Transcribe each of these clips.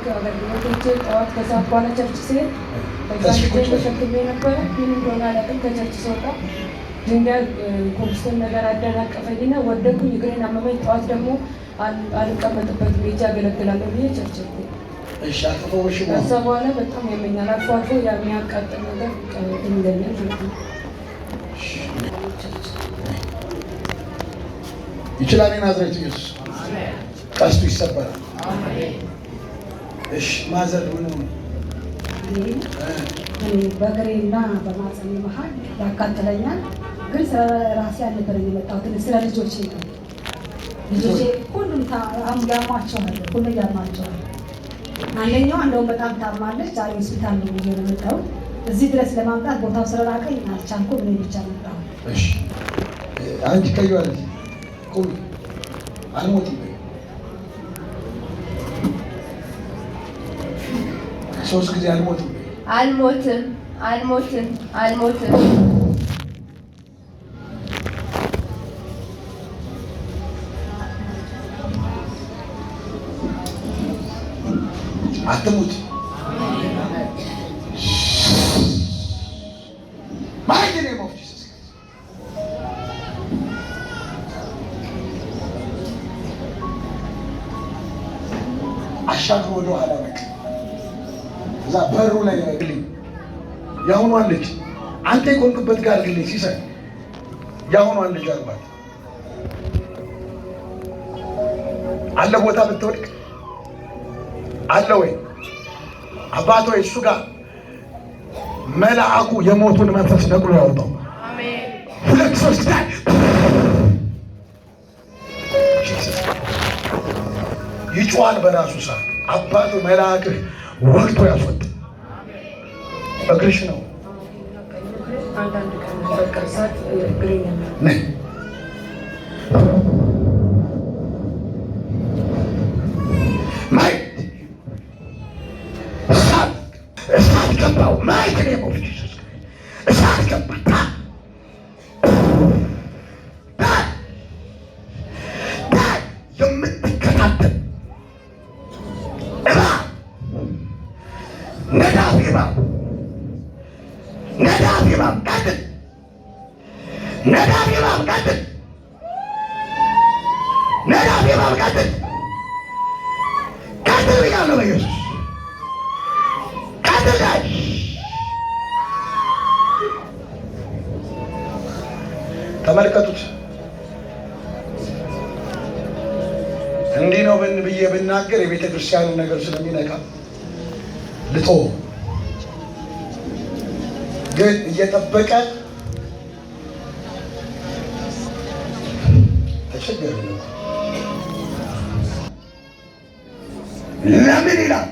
ልክ አገልግሎቶች ጠዋት ከሰዓት በኋላ ቸርች ሲሄድ በዛ ጊዜ ተሸክሜ ነበረ። ምን እንደሆነ አላውቅም። ከቸርች ስወጣ ድንጋይ ኮብልስቶን ነገር አደናቀፈኝና ወደኩኝ። እግሬን አመመኝ። ጠዋት ደግሞ አልቀመጥበትም ሄጄ አገለግላለሁ ብዬ ቸርች ሄድኩኝ። ከዛ በኋላ በጣም ያመኛል። አልፎ አልፎ የሚያቃጥል ነገር ይለኛል ማለት ነው። ይችላል የናዝሬቱ ኢየሱስ። ቀስቱ ይሰበራል። እሺ ማዘር ምን ነው? በእግሬና በማህፀኔ መሀል ያቃጥለኛል። ግን ስለ ራሴ አልነበረም የመጣሁት፣ ስለ ልጆቼ ነው። ልጆቼ ሁሉም ያማቸዋል፣ ሁሉም ያማቸዋል። አንደኛዋ እንደውም በጣም ታማለች። ዛሬ ሆስፒታል ነው ብዬ ነው የመጣሁት። እዚህ ድረስ ለማምጣት ቦታው ስለራቀኝ አልቻልኩም። እኔ ብቻ መጣሁ። እሺ አንቺ ከይዋለሽ ቁም አልሞትም። ሶስት ጊዜ አልሞትም አልሞትም አልሞትም አልሞትም። አትሙት። ማይክ ኔም ኦፍ ጂሰስ አሻግሮ ወደ ኋላ በቃ እዛ በሩ ላይ ግልኝ ያሁኗን ልጅ አንተ የቆምክበት ጋር ግልኝ ሲሳይ ያሁኗን ልጅ አርባት አለ ቦታ ብትወድቅ አለ ወይ አባቶ እሱ ጋር መልአኩ የሞቱን መንፈስ ነቅሎ ያወጣው። አሜን። ሁለት ሶስት ጋር ይጮሃል በራሱ ሰዓት አባቶ መልአክህ ወቅቱ ያስወጣ። እግርሽ ነው አንዳንድ ቀን በቀርሳት እግሬን ነይ ማይክ ኔም ኦፍ ጂሰስ እሳት ገባታ የምትከታተል ነዳፊ እባብ ቀጥል። ነዳፊ እባብ ቀጥል ብያለሁ በኢየሱስ ቀጥል። ተመልከቱት። እንዲህ ነው ብዬ ብናገር የቤተ ክርስቲያንን ነገር ስለሚነካ ልጦ ግን እየጠበቀ ተቸገረ። ለምን ይላል?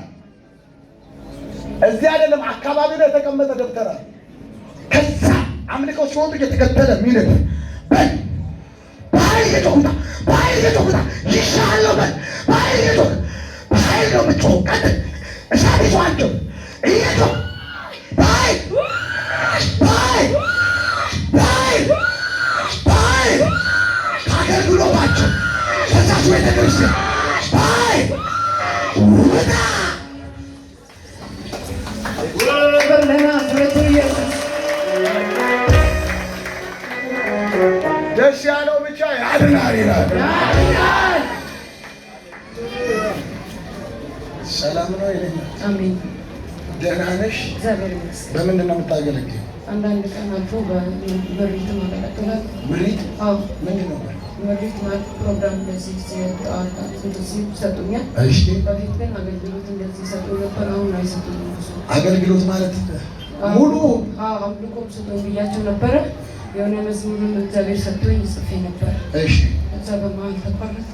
እዚህ አይደለም አካባቢ ላይ የተቀመጠ ደብተራ ከዛ አምልከው ሲወጡ እየተከተለ ሚልክ በል በኃይል እየጮኩታ ይሻለው በል በኃይል ነው የምትጮኸው። ቀጥል። እሳት ይዟቸው እየጮህ በኃይል ከአገልግሎታቸው ከዛች ቤተክርስቲያን በኃይል ውጣ። ደስ ያለው ብቻ ያድናል ይላል። ሰላም ነው ይለኛል። አሜን። ደህና ነሽ? እግዚአብሔር ይመስገን። በምንድን ነው የምታገለግለው? አንዳንድ ቀን አልፎ በምሪት ማገለግላል። ምሪት? አዎ። ምንድን ነው ምሪት ማለት ፕሮግራም እንደዚህ እንደዚህ ይሰጡኛል። እሺ። በፊት ግን አገልግሎት እንደዚህ ይሰጡ ነበር። አሁን አይሰጡኝም። አገልግሎት ማለት ሙሉ አምልኮም ስጡኝ ብያቸው ነበረ። የሆነ መዝሙርም እግዚአብሔር ሰጥቶኝ ጽፌ ነበር። እሺ። እዛ በመሀል ተቋረጠ።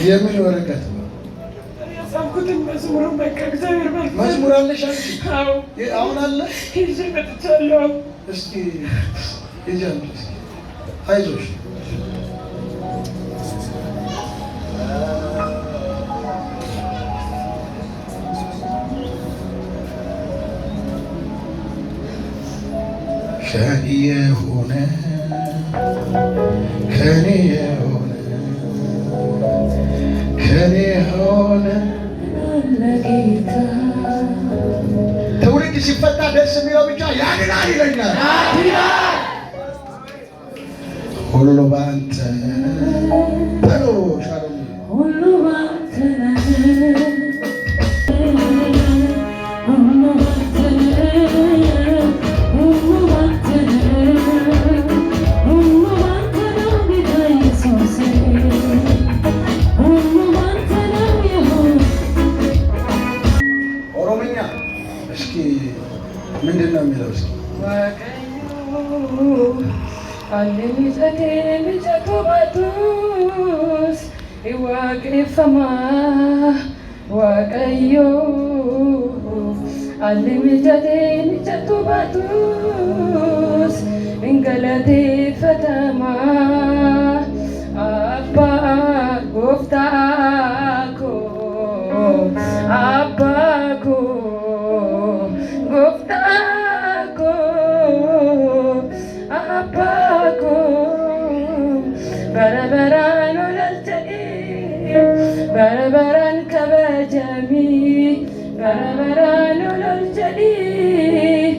የምን ወረቀት ነው? መዝሙር አለሽ አንቺ? አሁን አለ? እስኪ አይዞሽ ከኔ የሆነ ከኔ የሆነ ከኔ የሆነ ለጌታ ትውልድ ሲፈታ ደስ የሚለው ብቻ ያድናል ይለኛል። ሁሉ ባንተ ተሎ ሻሎም ሁሉ ባንተ ኦሮምኛ እስኪ ምንድን ነው የሚለው? እስኪ waaqayyo allimijatee mijatu baatus ingalateeffatama abbaa gooftaa koo abbaa koo gooftaa koo abbaa koo barabaraan olalchanii barabaraan kabajamii barabaraan olalchanii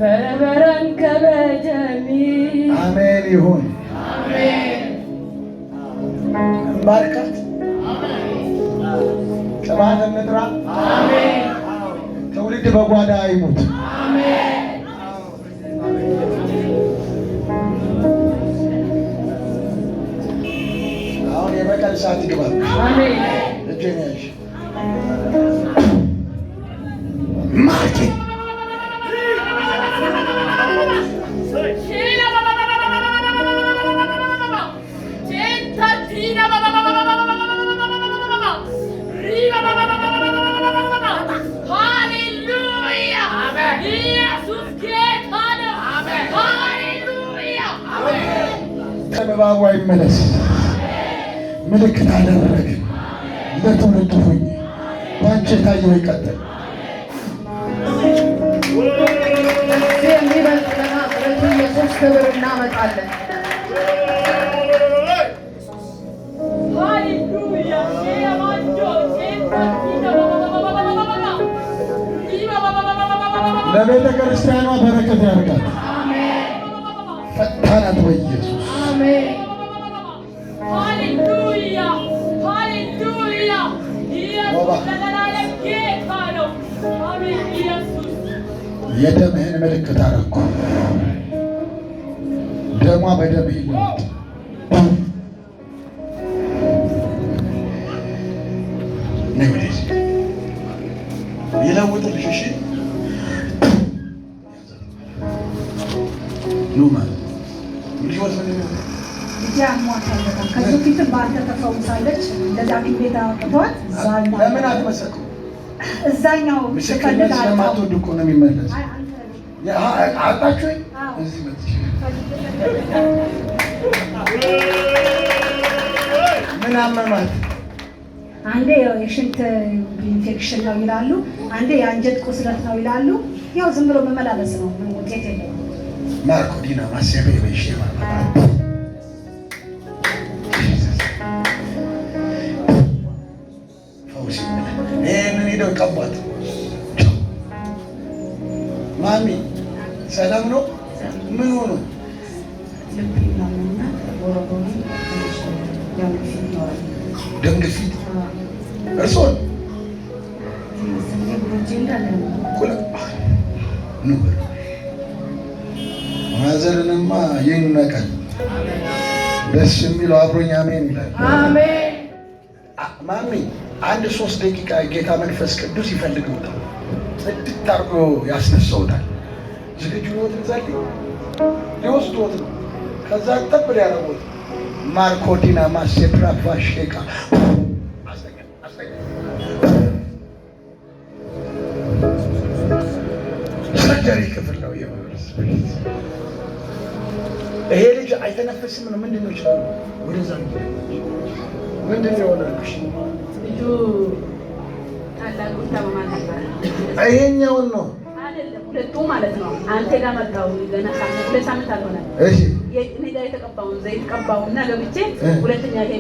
barabaraan kabajamii አሜን ይሁን። ባርካት ቅባት እንጥራ። ትውልድ በጓዳ አይሙት። አሁን የበቀል ሰዓት ይግባል። እጄን ያዥ ማርኬ እባቡ አይመለስ። ምልክት አደረግን ለትውልድ ሆኜ ባንቺ የታየው ይቀጥል። የሚበልጥ ገና ስለዚህ ኢየሱስ ክብር እናመጣለን። ለቤተ ክርስቲያኗ በረከት ያደርጋል። ፈታናት በኢየሱስ የደምህን ምልክት አደረኩ። ደሟ በደምህ ይለወጥ። ነይ ወደዚህ ይለውጥልሽ። እሺ ኑ ማለት ልጅ ልጅ አሟታል በጣም ከዚህ በፊትም በአንተ ተፈውሳለች። እንደዛ ቤት አውጥቷት ለምን አትመሰክሩ? እዛኛው ምስክርነት ስለማትወዱ እኮ ነው የሚመለስ። አጣችሁ እዚህ መጥቼ ምን አመማት? አንዴ የሽንት ኢንፌክሽን ነው ይላሉ፣ አንዴ የአንጀት ቁስለት ነው ይላሉ። ያው ዝም ብሎ መመላለስ ነው፣ ምን ውጤት የለውም። ማርኮ ዲና ማሰቤ በይሽ ፈውሲ ይህንን ሄደው ቀቧት። ማሚ ሰላም ነው? ምን ሆኖ? ደም ግፊት እርሶን ማዘርንማ ይነቀል። ደስ የሚለው አብሮኝ አሜን ይላል። ማሚ አንድ 3 ደቂቃ ጌታ መንፈስ ቅዱስ ይፈልገውታል። ጽድት አድርጎ ያስነሳውታል። ዝግጁ ሆት እንጸልይ። ሊወስዶት ነው። ከዛ ጠብር ያደረጉት ማርኮ ዲና ማሴፕራ ፋሼካ ሰርጀሪ ክፍል ነው የመብረስ ይሄ ልጅ አይተነፈስም ነው። ምንድን ነው ይችላል? ወደዛ ምንድን ነው የሆነልሽ? ልጁ ታላቁ ታማማ ነበር። ይሄኛውን ነው አይደለም ሁለቱ ማለት ነው። አንተ ጋር መጣሁ ገና ሁለት ሳምንት አልሆነም። እሺ እኔ ጋር የተቀባውን ዘይት ቀባውና ገብቼ ሁለተኛ ይሄ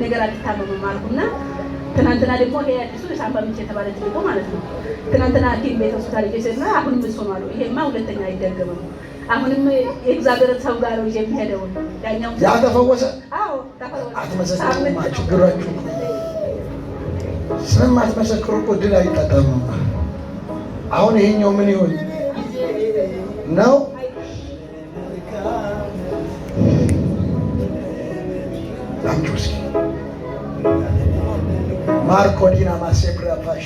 ነገር አልታመመም አልኩና ትናንትና ደግሞ ይሄ አዲሱ የሳምባ ምንጭ የተባለ ትልቁ ማለት ነው። ትናንትና ሐኪም ቤት ሆስፒታል ሄጄና አሁንም እሱ ነው አሉ። ይሄማ ሁለተኛ አይደገምም። አሁንም የእግዚአብሔር ሰው ጋር ነው የሚሄደው። ያኛው ያ ተፈወሰ። አዎ ተፈወሰ። አትመሰክሩማ ችግራችሁ ስለማትመሰክሩ እኮ ድል አይጣጣምም። አሁን ይሄኛው ምን ይሆን ነው? አምጪው እስኪ ማርኮ ዲና ማሴፕራ ፓሽ